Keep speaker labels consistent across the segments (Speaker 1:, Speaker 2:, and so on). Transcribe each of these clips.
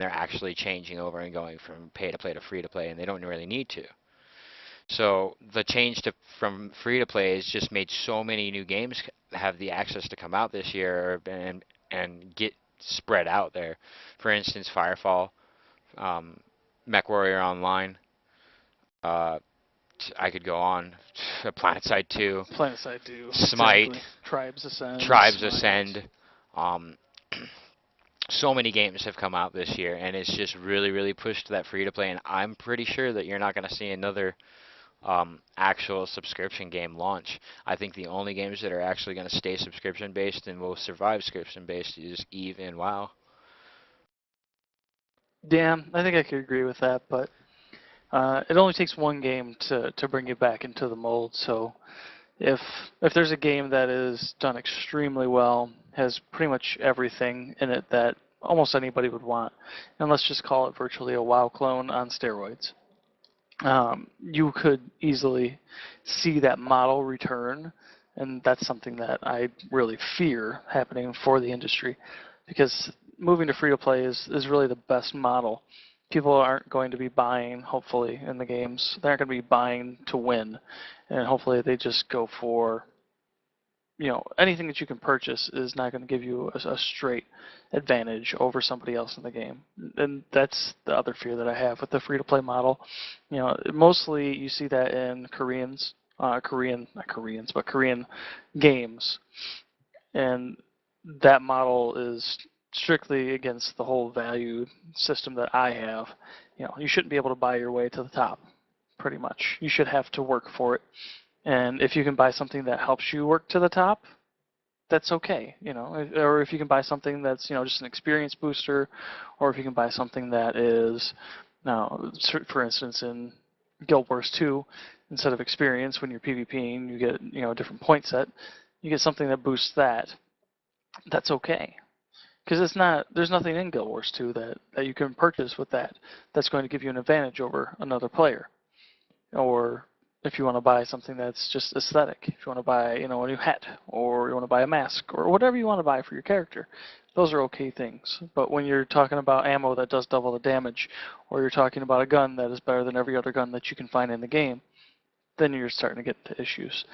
Speaker 1: they're actually changing over and going from pay to play to free to play, and they don't really need to. So the change to from free to play has just made so many new games have the access to come out this year and get spread out there. For instance, Firefall, um, MechWarrior Online. Uh, I could go on. PlanetSide 2,
Speaker 2: PlanetSide 2,
Speaker 1: Smite,
Speaker 2: exactly. Tribes Ascend,
Speaker 1: Tribes
Speaker 2: Smite.
Speaker 1: Ascend. Um, so many games have come out this year, and it's just really, really pushed that free to play. And I'm pretty sure that you're not going to see another actual subscription game launch. I think the only games that are actually going to stay subscription based and will survive subscription based is Eve and WoW.
Speaker 2: Yeah, I think I could agree with that, but it only takes one game to bring you back into the mold. So if if there's a game that is done extremely well, has pretty much everything in it that almost anybody would want, and let's just call it virtually a WoW clone on steroids, you could easily see that model return, and that's something that I really fear happening for the industry, because moving to free to play is really the best model. People aren't going to be buying, hopefully, in the games. They aren't going to be buying to win, and hopefully they just go for, anything that you can purchase is not going to give you a straight advantage over somebody else in the game. And that's the other fear that I have with the free-to-play model. Mostly you see that in not Koreans, but Korean games. And that model is strictly against the whole value system that I have. You shouldn't be able to buy your way to the top, pretty much. You should have to work for it. And if you can buy something that helps you work to the top, that's okay, or if you can buy something that's, just an experience booster, or if you can buy something that is, now, for instance, in Guild Wars 2, instead of experience, when you're PvPing, you get, a different point set, you get something that boosts that, that's okay. Because there's nothing in Guild Wars 2 that you can purchase with that's going to give you an advantage over another player. Or if you want to buy something that's just aesthetic, if you want to buy, a new hat, or you want to buy a mask, or whatever you want to buy for your character, those are okay things. But when you're talking about ammo that does double the damage, or you're talking about a gun that is better than every other gun that you can find in the game, then you're starting to get into issues.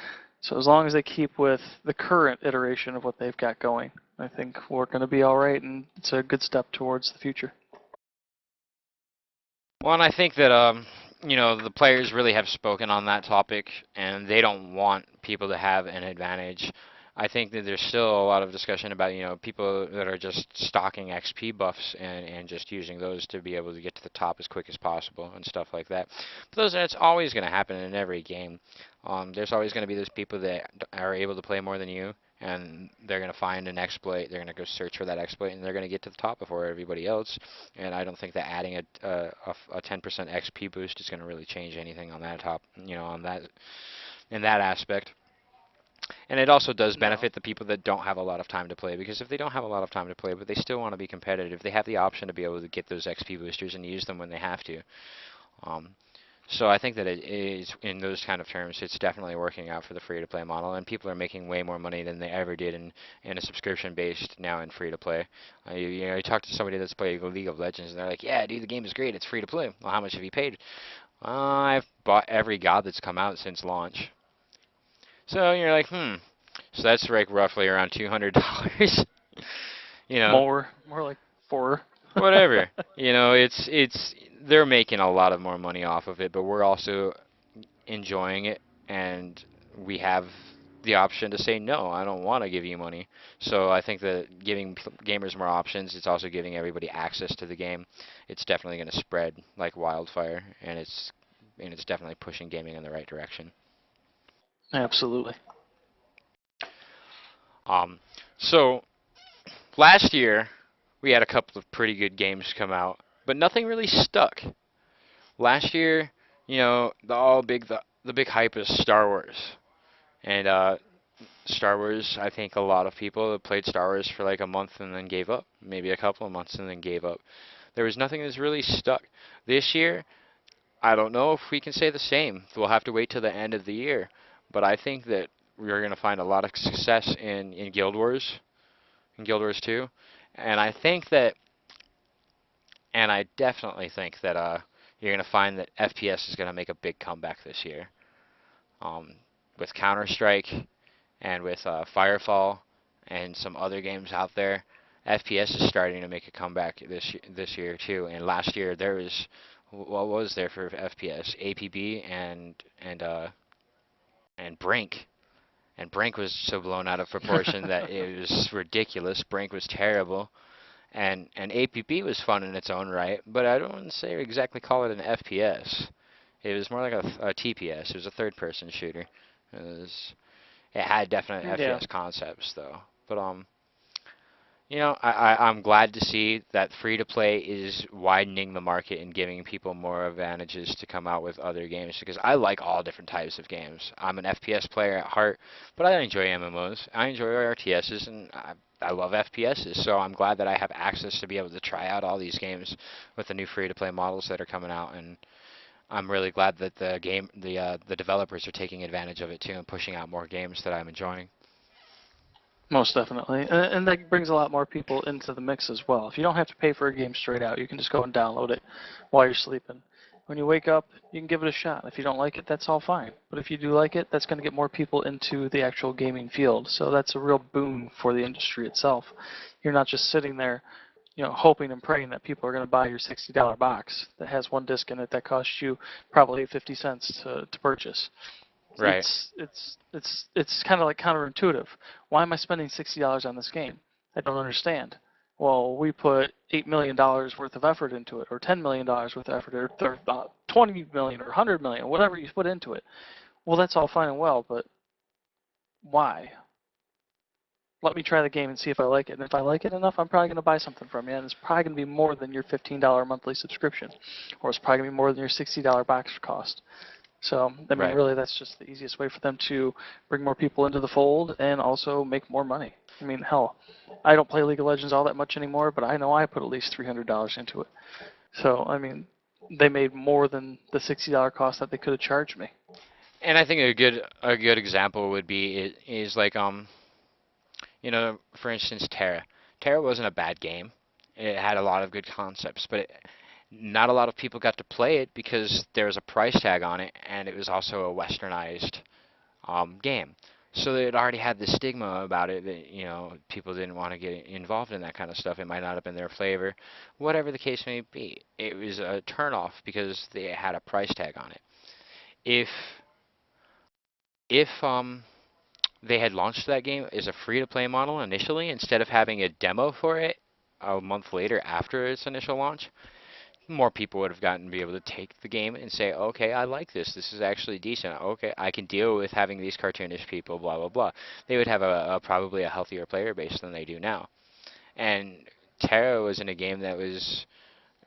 Speaker 2: So as long as they keep with the current iteration of what they've got going, I think we're going to be all right, and it's a good step towards the future.
Speaker 1: Well, and I think that the players really have spoken on that topic, and they don't want people to have an advantage. I think that there's still a lot of discussion about, people that are just stocking XP buffs and just using those to be able to get to the top as quick as possible and stuff like that. But that's always going to happen in every game. There's always going to be those people that are able to play more than you, and they're going to find an exploit, they're going to go search for that exploit, and they're going to get to the top before everybody else. And I don't think that adding a 10% XP boost is going to really change anything on that on that in that aspect. And it also does
Speaker 2: No.
Speaker 1: benefit the people that don't have a lot of time to play, because if they don't have a lot of time to play, but they still want to be competitive, they have the option to be able to get those XP boosters and use them when they have to. Um, so I think that it is, in those kind of terms, it's definitely working out for the free-to-play model, and people are making way more money than they ever did in a subscription-based now in free-to-play. You talk to somebody that's played League of Legends, and they're like, yeah, dude, the game is great, it's free-to-play. Well, how much have you paid? I've bought every god that's come out since launch. So you're like, So that's like roughly around $200. you know,
Speaker 2: More like 4.
Speaker 1: Whatever. It's they're making a lot of more money off of it, but we're also enjoying it, and we have the option to say no, I don't want to give you money. So I think that giving gamers more options, it's also giving everybody access to the game. It's definitely going to spread like wildfire, and it's definitely pushing gaming in the right direction.
Speaker 2: Absolutely.
Speaker 1: Um, so last year we had a couple of pretty good games come out, but nothing really stuck. Last year, the big hype is Star Wars, and Star Wars. I think a lot of people have played Star Wars for like a month and then gave up, maybe a couple of months and then gave up. There was nothing that's really stuck. This year, I don't know if we can say the same. We'll have to wait till the end of the year, but I think that we're going to find a lot of success in Guild Wars, in Guild Wars 2, and I think that and I definitely think that you're gonna find that FPS is gonna make a big comeback this year. Um, with Counter Strike and with Firefall and some other games out there, FPS is starting to make a comeback this year too. And last year there was what was there for FPS? APB and Brink. And Brink was so blown out of proportion that it was ridiculous. Brink was terrible. And APB was fun in its own right, but I don't say exactly call it an FPS. It was more like a TPS. It was a third-person shooter. It had definite
Speaker 2: Yeah.
Speaker 1: FPS concepts though. But I'm glad to see that free to play is widening the market and giving people more advantages to come out with other games because I like all different types of games. I'm an FPS player at heart, but I enjoy MMOs. I enjoy RTSs and I love FPSs, so I'm glad that I have access to be able to try out all these games with the new free to play models that are coming out, and I'm really glad that the developers are taking advantage of it too and pushing out more games that I'm enjoying.
Speaker 2: Most definitely. And that brings a lot more people into the mix as well. If you don't have to pay for a game straight out, you can just go and download it while you're sleeping. When you wake up, you can give it a shot. If you don't like it, that's all fine. But if you do like it, that's going to get more people into the actual gaming field. So that's a real boon for the industry itself. You're not just sitting there, hoping and praying that people are going to buy your $60 box that has one disc in it that costs you probably 50 cents to purchase.
Speaker 1: Right.
Speaker 2: It's kind of like counterintuitive. Why am I spending $60 on this game? I don't understand. Well, we put $8 million worth of effort into it, or $10 million worth of effort, or 20 million, or 100 million, whatever you put into it. Well, that's all fine and well, but why? Let me try the game and see if I like it. And if I like it enough, I'm probably going to buy something from you. And it's probably going to be more than your $15 monthly subscription, or it's probably going to be more than your $60 box cost. So, I mean,
Speaker 1: Right.
Speaker 2: really, that's just the easiest way for them to bring more people into the fold and also make more money. I mean, hell, I don't play League of Legends all that much anymore, but I know I put at least $300 into it. So, I mean, they made more than the $60 cost that they could have charged me.
Speaker 1: And I think a good example would be is like for instance, Terra. Terra wasn't a bad game. It had a lot of good concepts, but not a lot of people got to play it because there was a price tag on it, and it was also a westernized game. So it already had the stigma about it that people didn't want to get involved in that kind of stuff. It might not have been their flavor, whatever the case may be. It was a turnoff because they had a price tag on it. If if they had launched that game as a free-to-play model initially instead of having a demo for it a month later after its initial launch, more people would have gotten to be able to take the game and say, okay, I like this. This is actually decent. Okay, I can deal with having these cartoonish people, blah, blah, blah. They would have probably a healthier player base than they do now. And Terra was in a game that was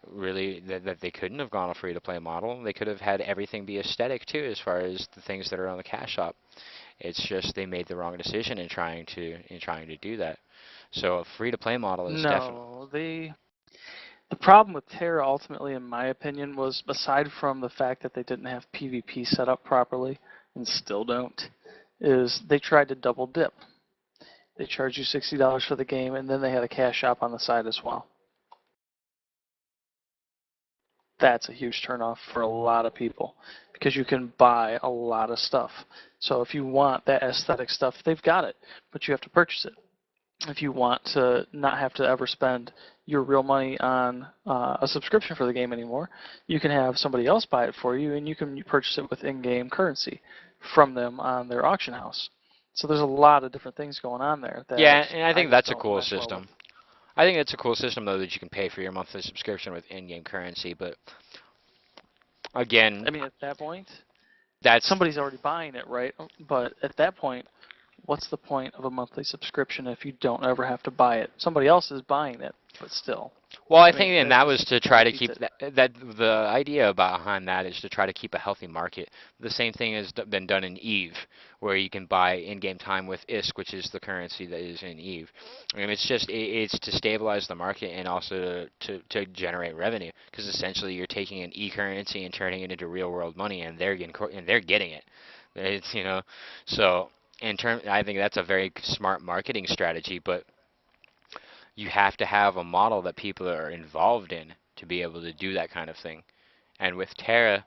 Speaker 1: really that they couldn't have gone a free-to-play model. They could have had everything be aesthetic too as far as the things that are on the cash shop. It's just they made the wrong decision in trying to do that. So a free-to-play model is definitely
Speaker 2: No, the problem with Terra ultimately, in my opinion, was aside from the fact that they didn't have PvP set up properly, and still don't, is they tried to double dip. They charged you $60 for the game, and then they had a cash shop on the side as well. That's a huge turnoff for a lot of people because you can buy a lot of stuff. So if you want that aesthetic stuff, they've got it, but you have to purchase it. If you want to not have to ever spend your real money on a subscription for the game anymore, you can have somebody else buy it for you, and you can purchase it with in-game currency from them on their auction house. So there's a lot of different things going on there
Speaker 1: yeah,
Speaker 2: that
Speaker 1: and I
Speaker 2: I
Speaker 1: think
Speaker 2: just
Speaker 1: that's a
Speaker 2: don't
Speaker 1: cool
Speaker 2: mesh well with.
Speaker 1: system. I think it's a cool system though that you can pay for your monthly subscription with in-game currency, but again,
Speaker 2: I mean, at that point,
Speaker 1: that's
Speaker 2: somebody's already buying it, right? But at that point, what's the point of a monthly subscription if you don't ever have to buy it? Somebody else is buying it, but still.
Speaker 1: well, I
Speaker 2: I
Speaker 1: think,
Speaker 2: mean,
Speaker 1: and
Speaker 2: that
Speaker 1: that was
Speaker 2: just
Speaker 1: to try to
Speaker 2: defeats
Speaker 1: keep
Speaker 2: it.
Speaker 1: that the idea behind that is to try to keep a healthy market. The same thing has been done in Eve, where you can buy in-game time with ISK, which is the currency that is in Eve. I mean, it's to stabilize the market and also to generate revenue, because essentially you're taking an e-currency and turning it into real-world money, and they're getting it. It's so I think that's a very smart marketing strategy, but you have to have a model that people are involved in to be able to do that kind of thing. And with Terra,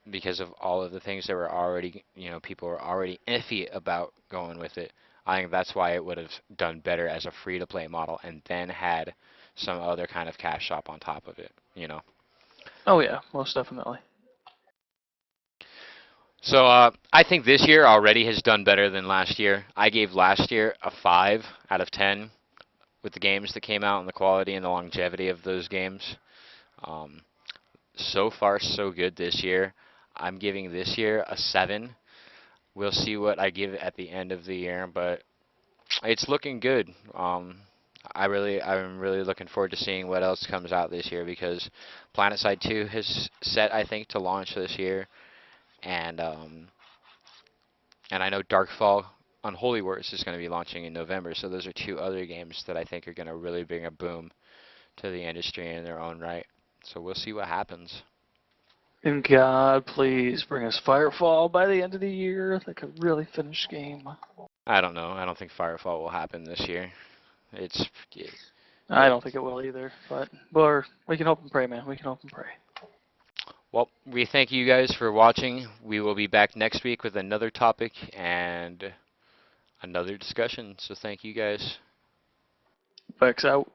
Speaker 1: because of all of the things that were already, people were already iffy about going with it, I think that's why it would have done better as a free-to-play model and then had some other kind of cash shop on top of it.
Speaker 2: Oh yeah, most definitely.
Speaker 1: So I think this year already has done better than last year. I gave last year a 5 out of 10 with the games that came out and the quality and the longevity of those games. Um, so far, so good this year. I'm giving this year a 7. We'll see what I give at the end of the year, but it's looking good. I'm really looking forward to seeing what else comes out this year because PlanetSide 2 has set, I think, to launch this year, and I know Darkfall Unholy Wars is going to be launching in November. So those are two other games that I think are going to really bring a boom to the industry in their own right. So we'll see what happens.
Speaker 2: And God, please bring us Firefall by the end of the year, like a really finished game.
Speaker 1: I don't know. I don't think Firefall will happen this year. It's
Speaker 2: I don't think it will either, but we can hope and pray, man. We can hope and pray.
Speaker 1: well, we thank you guys for watching. We will be back next week with another topic and another discussion. So thank you guys.
Speaker 2: VexX out.